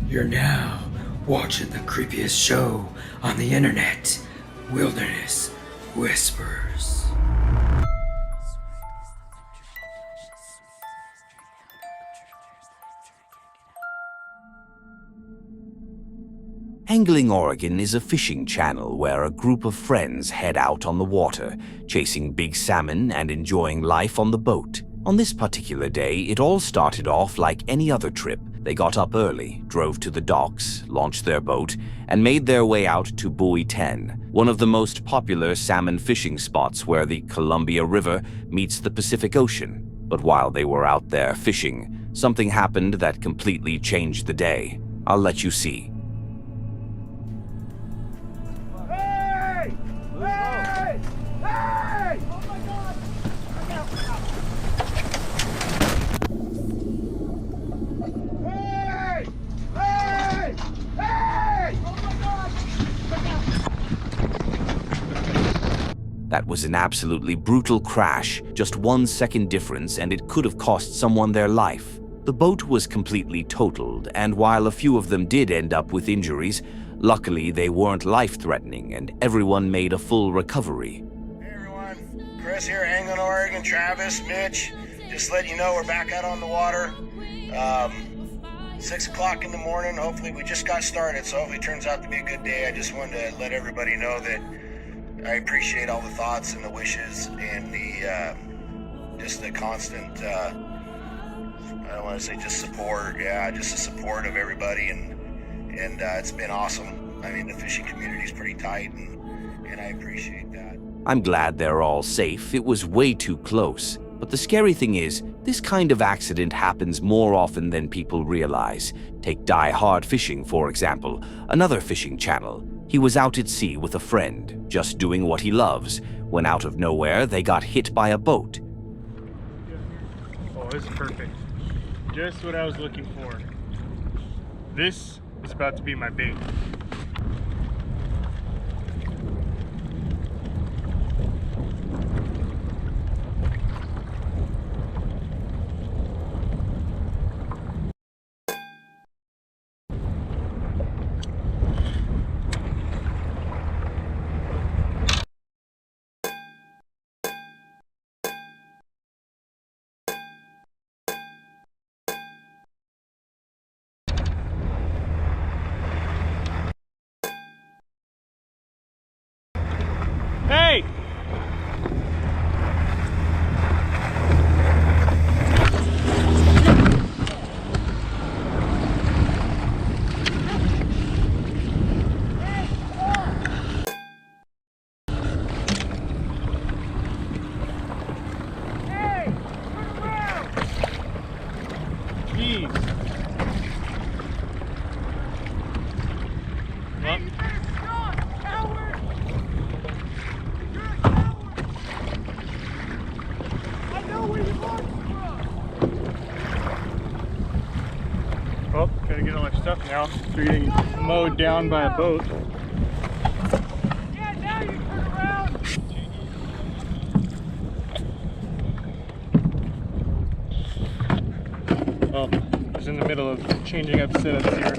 You're now watching the creepiest show on the internet, Wilderness Whispers. Angling Oregon is a fishing channel where a group of friends head out on the water, chasing big salmon and enjoying life on the boat. On this particular day, it all started off like any other trip. They got up early, drove to the docks, launched their boat, and made their way out to Buoy 10, one of the most popular salmon fishing spots where the Columbia River meets the Pacific Ocean. But while they were out there fishing, something happened that completely changed the day. I'll let you see. Hey! Hey! Hey! Oh my God! Hey! Hey! Hey! Oh my God! That was an absolutely brutal crash, just 1 second difference, and it could have cost someone their life. The boat was completely totaled, and while a few of them did end up with injuries, luckily they weren't life-threatening, and everyone made a full recovery. Hey everyone, Chris here, Angling Oregon, Travis, Mitch. Just letting you know we're back out on the water. 6 o'clock in the morning. Hopefully we just got started, so hopefully it turns out to be a good day. I just wanted to let everybody know that I appreciate all the thoughts and the wishes and the just the constant, I don't want to say just support, just the support of everybody, and it's been awesome. I mean, the fishing community is pretty tight, and I appreciate that. I'm glad they're all safe. It was way too close. But the scary thing is, this kind of accident happens more often than people realize. Take Die Hard Fishing, for example, another fishing channel. He was out at sea with a friend, just doing what he loves, when out of nowhere they got hit by a boat. Oh, this is perfect. Just what I was looking for. This is about to be my bait. Hey! Jeez. Well. Oh, gotta get all our stuff now. We're getting mowed down by a boat. Yeah, now you turn around! Oh, I was in the middle of changing up setups here.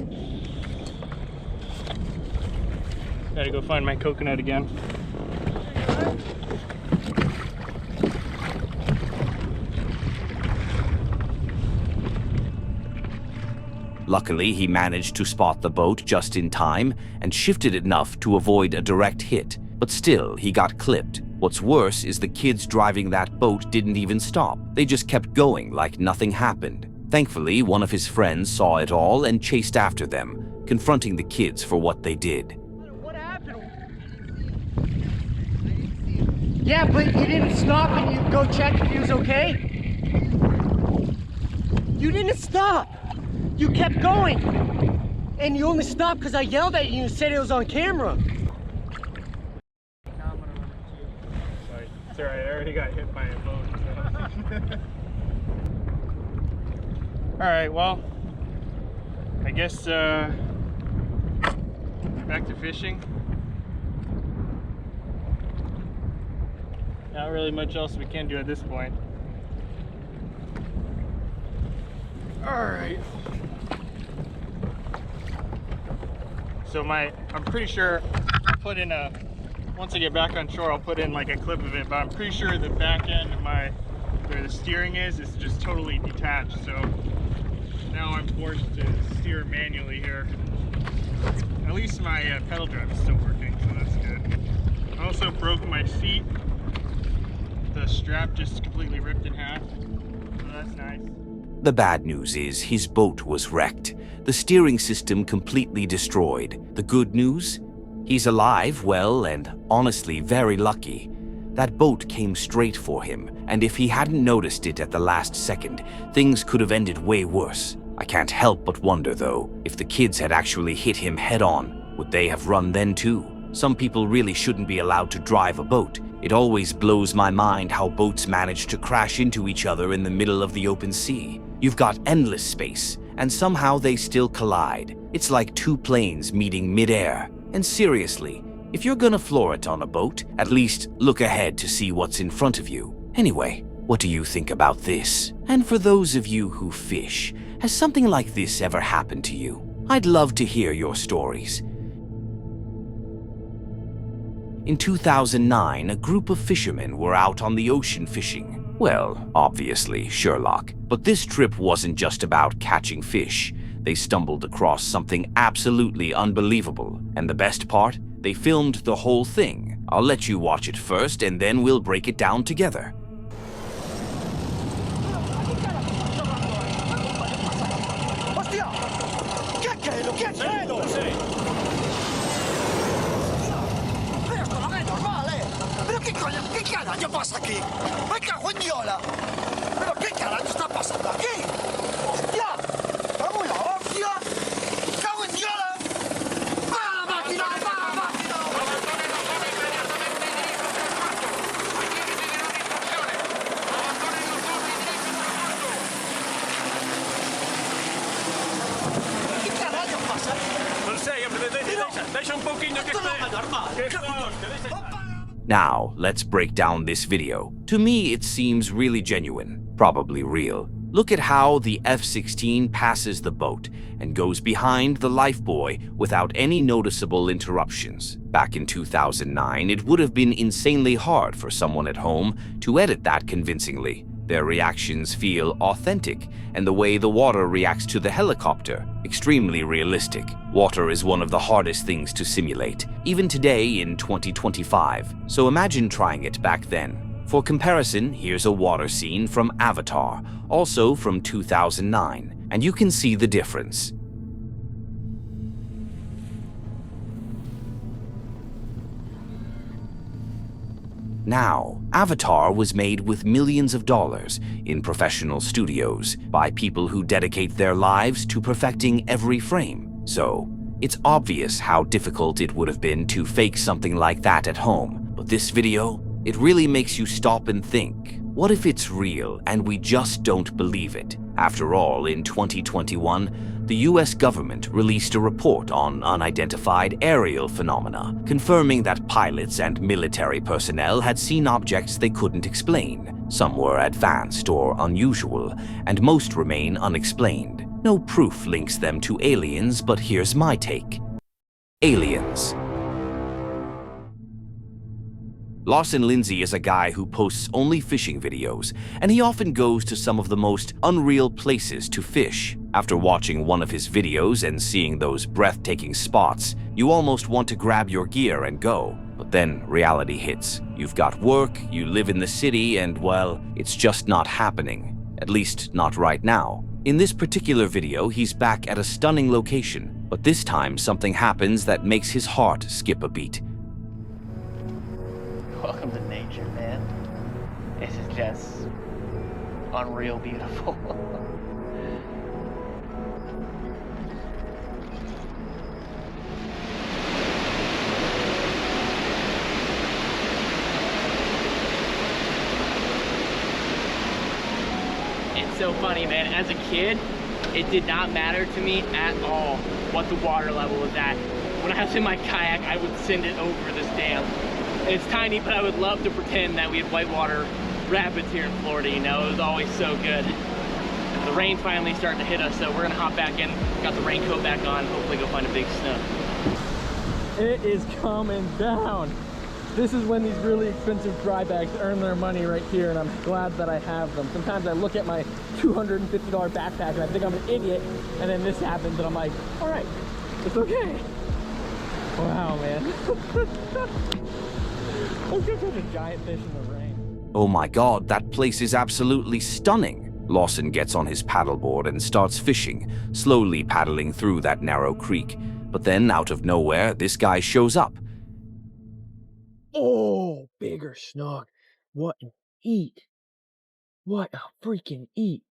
Gotta go find my coconut again. Luckily, he managed to spot the boat just in time and shifted enough to avoid a direct hit. But still, he got clipped. What's worse is the kids driving that boat didn't even stop. They just kept going like nothing happened. Thankfully, one of his friends saw it all and chased after them, confronting the kids for what they did. What happened? Yeah, but you didn't stop and you go check if he was okay? You didn't stop! You kept going! And you only stopped because I yelled at you and said it was on camera. Sorry. It's alright, I already got hit by a boat. So. Alright, well, I guess back to fishing. Not really much else we can do at this point. Alright. So I'm pretty sure I'll put in once I get back on shore, I'll put in like a clip of it, but I'm pretty sure the back end of where the steering is just totally detached. So now I'm forced to steer manually here. At least my pedal drive is still working, so that's good. I also broke my seat. The strap just completely ripped in half, so that's nice. The bad news is his boat was wrecked, the steering system completely destroyed. The good news? He's alive, well, and honestly very lucky. That boat came straight for him, and if he hadn't noticed it at the last second, things could have ended way worse. I can't help but wonder, though, if the kids had actually hit him head-on, would they have run then too? Some people really shouldn't be allowed to drive a boat. It always blows my mind how boats manage to crash into each other in the middle of the open sea. You've got endless space, and somehow they still collide. It's like two planes meeting mid-air. And seriously, if you're gonna floor it on a boat, at least look ahead to see what's in front of you. Anyway, what do you think about this? And for those of you who fish, has something like this ever happened to you? I'd love to hear your stories. In 2009, a group of fishermen were out on the ocean fishing. Well, obviously, Sherlock. But this trip wasn't just about catching fish. They stumbled across something absolutely unbelievable. And the best part? They filmed the whole thing. I'll let you watch it first, and then we'll break it down together. Now, let's break down this video. To me, it seems really genuine, probably real. Look at how the F-16 passes the boat and goes behind the lifebuoy without any noticeable interruptions. Back in 2009, it would have been insanely hard for someone at home to edit that convincingly. Their reactions feel authentic, and the way the water reacts to the helicopter, extremely realistic. Water is one of the hardest things to simulate, even today in 2025, so imagine trying it back then. For comparison, here's a water scene from Avatar, also from 2009, and you can see the difference. Now, Avatar was made with millions of dollars in professional studios by people who dedicate their lives to perfecting every frame. So, it's obvious how difficult it would have been to fake something like that at home. But this video, it really makes you stop and think, what if it's real and we just don't believe it? After all, in 2021, the US government released a report on unidentified aerial phenomena, confirming that pilots and military personnel had seen objects they couldn't explain. Some were advanced or unusual, and most remain unexplained. No proof links them to aliens, but here's my take. Aliens. Lawson Lindsay is a guy who posts only fishing videos, and he often goes to some of the most unreal places to fish. After watching one of his videos and seeing those breathtaking spots, you almost want to grab your gear and go. But then reality hits. You've got work, you live in the city, and well, it's just not happening. At least not right now. In this particular video, he's back at a stunning location, but this time something happens that makes his heart skip a beat. Welcome to nature, man. This is just unreal beautiful. It's so funny, man. As a kid, it did not matter to me at all what the water level was at. When I was in my kayak, I would send it over this dam. It's tiny, but I would love to pretend that we had whitewater rapids here in Florida, you know? It was always so good. The rain's finally starting to hit us, so we're gonna hop back in. Got the raincoat back on, hopefully go find a big snow. It is coming down. This is when these really expensive dry bags earn their money right here, and I'm glad that I have them. Sometimes I look at my $250 backpack and I think I'm an idiot, and then this happens and I'm like, all right, it's okay. Wow, man. Let's go catch a giant fish in the rain. Oh my god, that place is absolutely stunning. Lawson gets on his paddleboard and starts fishing, slowly paddling through that narrow creek. But then, out of nowhere, this guy shows up. Oh, bigger snog. What an eat. What a freaking eat.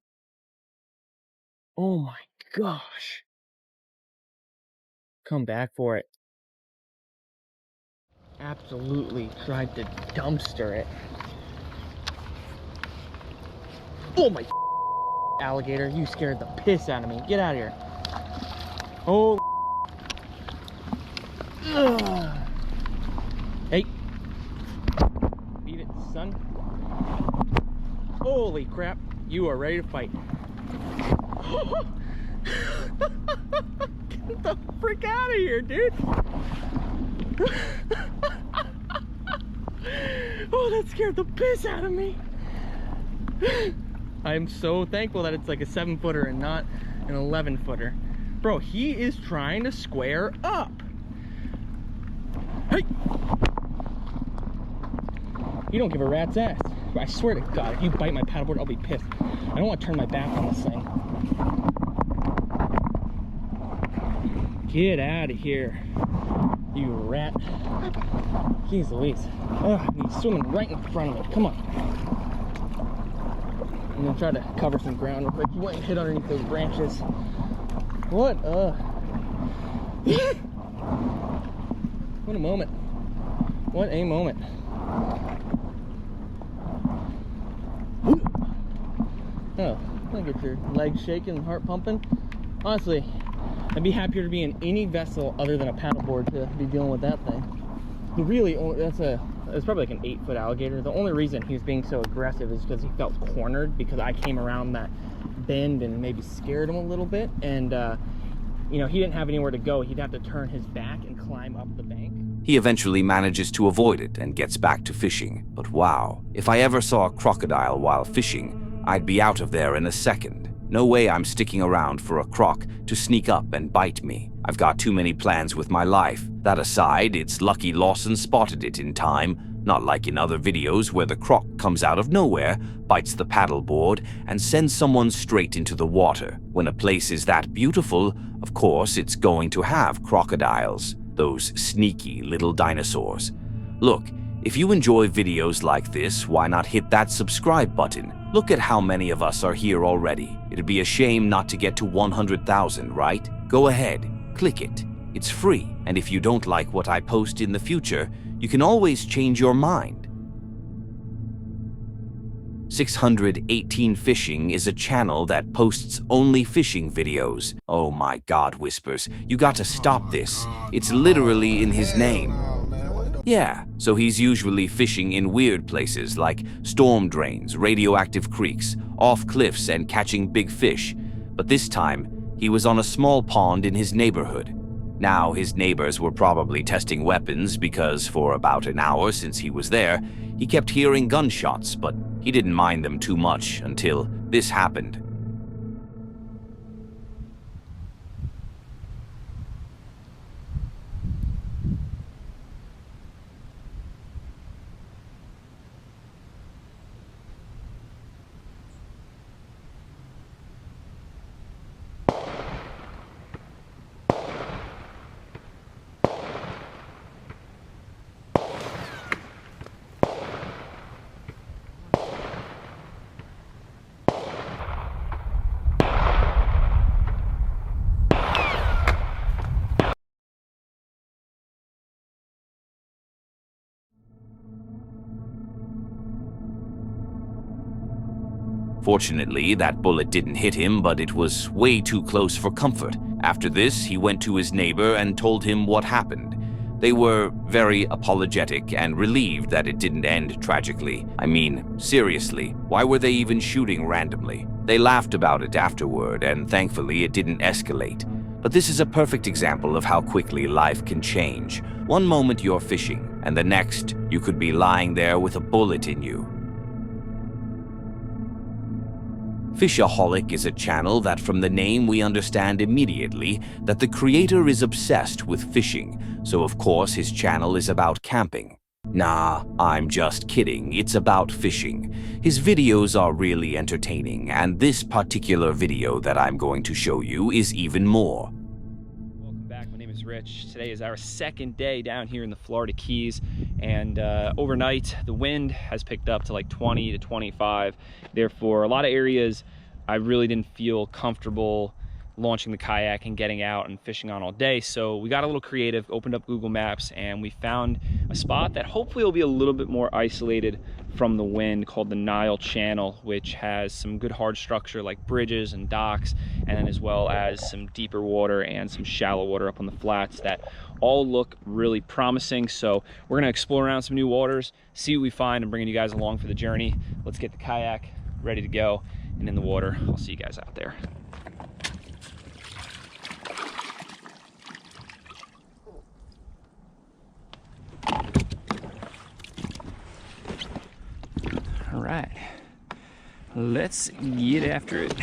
Oh my gosh. Come back for it. Absolutely tried to dumpster it. Oh my alligator, you scared the piss out of me. Get out of here. Oh. Ugh. Hey. Beat it, son. Holy crap. You are ready to fight. Get the frick out of here, dude. Oh, that scared the piss out of me. I'm so thankful that it's like a 7-footer and not an 11-footer. Bro, he is trying to square up. Hey! You don't give a rat's ass. I swear to God, if you bite my paddleboard, I'll be pissed. I don't want to turn my back on this thing. Get out of here, you rat. Jeez Louise. Oh, he's swimming right in front of me. Come on. I'm gonna try to cover some ground real quick. You went and hit underneath those branches. What What a moment. What a moment. Oh, I'll get your legs shaking and heart pumping. Honestly, I'd be happier to be in any vessel other than a paddleboard to be dealing with that thing. Really, it's probably like an 8-foot alligator. The only reason he was being so aggressive is because he felt cornered, because I came around that bend and maybe scared him a little bit. And, you know, he didn't have anywhere to go. He'd have to turn his back and climb up the bank. He eventually manages to avoid it and gets back to fishing. But wow, if I ever saw a crocodile while fishing, I'd be out of there in a second. No way I'm sticking around for a croc to sneak up and bite me. I've got too many plans with my life. That aside, it's lucky Lawson spotted it in time, not like in other videos where the croc comes out of nowhere, bites the paddleboard, and sends someone straight into the water. When a place is that beautiful, of course it's going to have crocodiles, those sneaky little dinosaurs. Look, if you enjoy videos like this, why not hit that subscribe button? Look at how many of us are here already. It'd be a shame not to get to 100,000, right? Go ahead, click it. It's free, and if you don't like what I post in the future, you can always change your mind. 618 Fishing is a channel that posts only fishing videos. Oh my God, Whispers, you got to stop this. It's literally in his name. Yeah, so he's usually fishing in weird places like storm drains, radioactive creeks, off cliffs, and catching big fish. But this time, he was on a small pond in his neighborhood. Now, his neighbors were probably testing weapons because for about an hour since he was there, he kept hearing gunshots, but he didn't mind them too much until this happened. Fortunately, that bullet didn't hit him, but it was way too close for comfort. After this, he went to his neighbor and told him what happened. They were very apologetic and relieved that it didn't end tragically. I mean, seriously, why were they even shooting randomly? They laughed about it afterward, and thankfully it didn't escalate. But this is a perfect example of how quickly life can change. One moment you're fishing, and the next, you could be lying there with a bullet in you. Fishaholic is a channel that from the name we understand immediately that the creator is obsessed with fishing, so of course his channel is about camping. Nah, I'm just kidding, it's about fishing. His videos are really entertaining, and this particular video that I'm going to show you is even more. Welcome back, my name is Rich. Today is our second day down here in the Florida Keys, and overnight the wind has picked up to like 20 to 25. Therefore, a lot of areas I really didn't feel comfortable launching the kayak and getting out and fishing on all day. So we got a little creative, opened up Google Maps, and we found a spot that hopefully will be a little bit more isolated from the wind called the Nile Channel, which has some good hard structure like bridges and docks, and then as well as some deeper water and some shallow water up on the flats that all look really promising. So we're gonna explore around some new waters, see what we find, and bringing you guys along for the journey. Let's get the kayak ready to go and in the water. I'll see you guys out there. All right, let's get after it.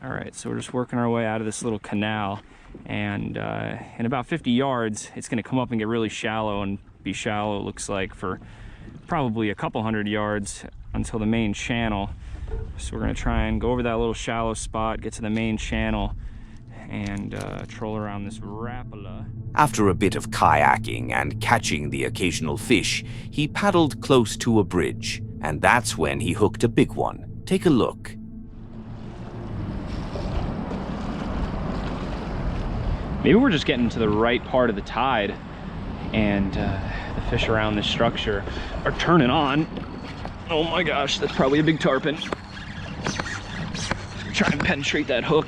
All right, so we're just working our way out of this little canal, and in about 50 yards, it's gonna come up and get really shallow and be shallow, it looks like, for probably a couple hundred yards until the main channel. So we're gonna try and go over that little shallow spot, get to the main channel, and troll around this rapala. After a bit of kayaking and catching the occasional fish, he paddled close to a bridge, and that's when he hooked a big one. Take a look. Maybe we're just getting to the right part of the tide, and the fish around this structure are turning on. Oh my gosh, that's probably a big tarpon. Try and penetrate that hook.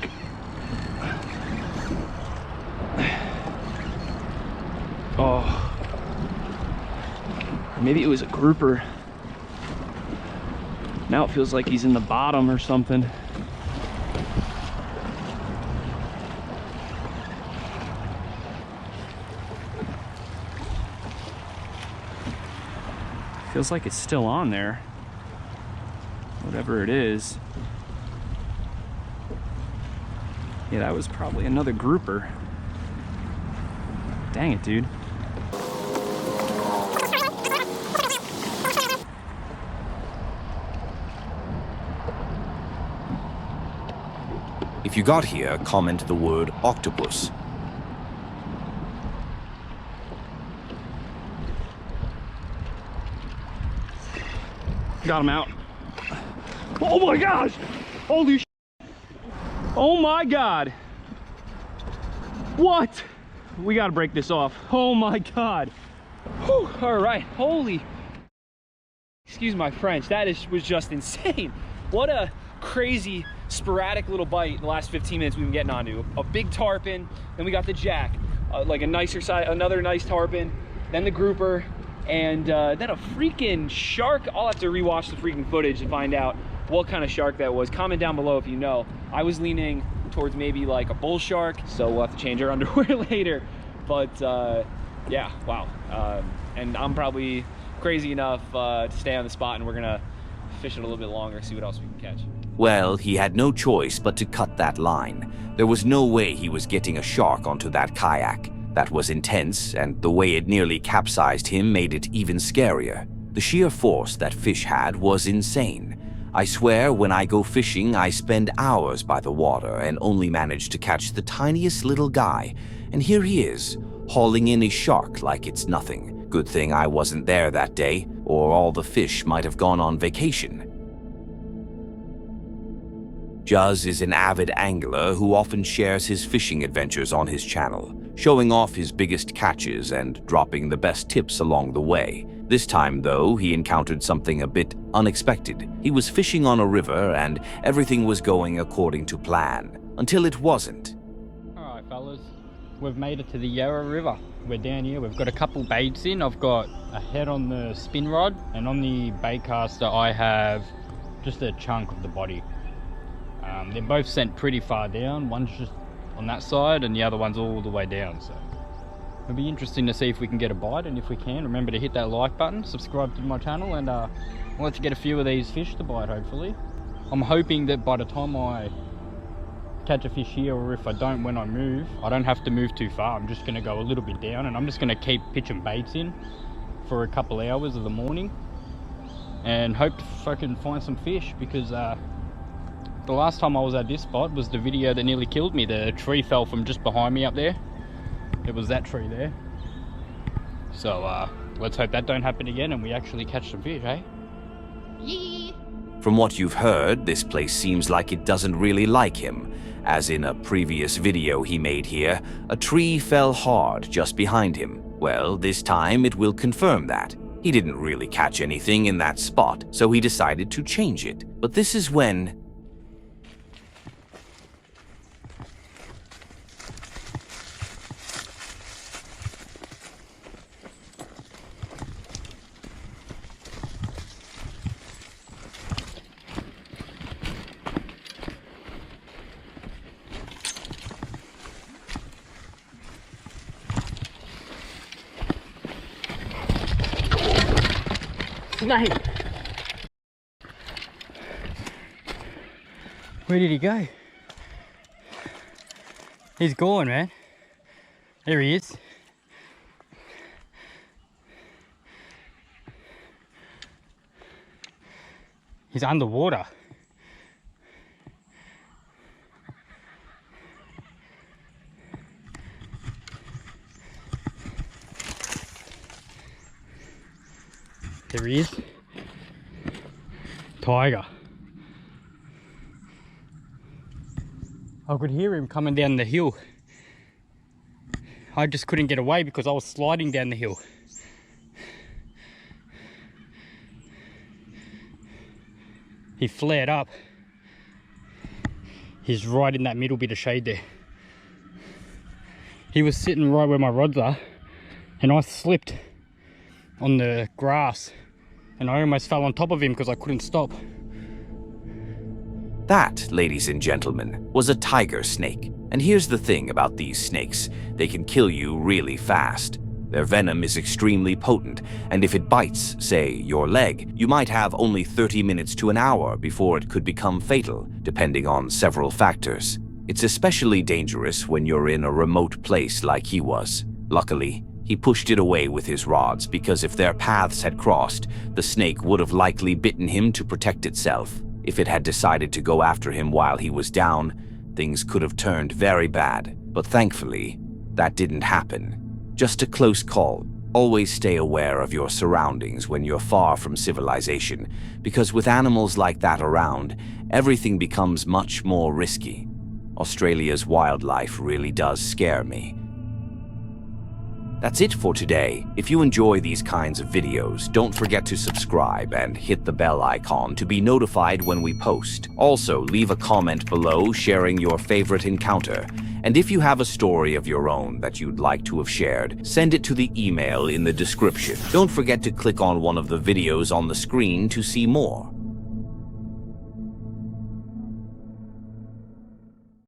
Oh, maybe it was a grouper. Now it feels like he's in the bottom or something. Feels like it's still on there, whatever it is. Yeah, that was probably another grouper. Dang it, dude. If you got here, comment the word octopus. Got him out. Oh my gosh! Holy sh! Oh my god! What? We gotta break this off. Oh my god! Whew. All right, holy! Excuse my French. That was just insane. What a crazy, sporadic little bite the last 15 minutes we've been getting onto. A big tarpon, then we got the jack, like a nicer size, another nice tarpon, then the grouper, and then a freaking shark. I'll have to rewatch the freaking footage to find out what kind of shark that was. Comment down below if you know. I was leaning towards maybe like a bull shark, so we'll have to change our underwear later. But yeah, wow. And I'm probably crazy enough to stay on the spot, and we're gonna fish it a little bit longer, see what else we can catch. Well, he had no choice but to cut that line. There was no way he was getting a shark onto that kayak. That was intense, and the way it nearly capsized him made it even scarier. The sheer force that fish had was insane. I swear, when I go fishing, I spend hours by the water and only manage to catch the tiniest little guy. And here he is, hauling in a shark like it's nothing. Good thing I wasn't there that day, or all the fish might have gone on vacation. Juz is an avid angler who often shares his fishing adventures on his channel, showing off his biggest catches and dropping the best tips along the way. This time, though, he encountered something a bit unexpected. He was fishing on a river and everything was going according to plan, until it wasn't. All right, fellas, we've made it to the Yarra River. We're down here, we've got a couple baits in. I've got a head on the spin rod, and on the baitcaster I have just a chunk of the body. they're both sent pretty far down. One's just on that side and the other one's all the way down. So it'll be interesting to see if we can get a bite, and if we can, remember to hit that like button, subscribe to my channel, and let's get a few of these fish to bite, hopefully. I'm hoping that by the time I catch a fish here, or if I don't when I move, I don't have to move too far. I'm just going to go a little bit down, and I'm just going to keep pitching baits in for a couple hours of the morning and hope if I can find some fish, because the last time I was at this spot was the video that nearly killed me. The tree fell from just behind me up there. It was that tree there. So let's hope that don't happen again and we actually catch some fish, eh? Yee. From what you've heard, this place seems like it doesn't really like him. As in a previous video he made here, a tree fell hard just behind him. Well, this time it will confirm that. He didn't really catch anything in that spot, so he decided to change it. But this is when... Nice. Where did he go? He's gone, man. There he is. He's underwater. There he is. Tiger. I could hear him coming down the hill. I just couldn't get away because I was sliding down the hill. He flared up. He's right in that middle bit of shade there. He was sitting right where my rods are, and I slipped on the grass and I almost fell on top of him because I couldn't stop. That, ladies and gentlemen, was a tiger snake. And here's the thing about these snakes. They can kill you really fast. Their venom is extremely potent, and if it bites, say, your leg, you might have only 30 minutes to an hour before it could become fatal, depending on several factors. It's especially dangerous when you're in a remote place like he was. Luckily, he pushed it away with his rods, because if their paths had crossed, the snake would have likely bitten him to protect itself. If it had decided to go after him while he was down, things could have turned very bad. But thankfully, that didn't happen. Just a close call. Always stay aware of your surroundings when you're far from civilization, because with animals like that around, everything becomes much more risky. Australia's wildlife really does scare me. That's it for today. If you enjoy these kinds of videos, don't forget to subscribe and hit the bell icon to be notified when we post. Also, leave a comment below sharing your favorite encounter. And if you have a story of your own that you'd like to have shared, send it to the email in the description. Don't forget to click on one of the videos on the screen to see more.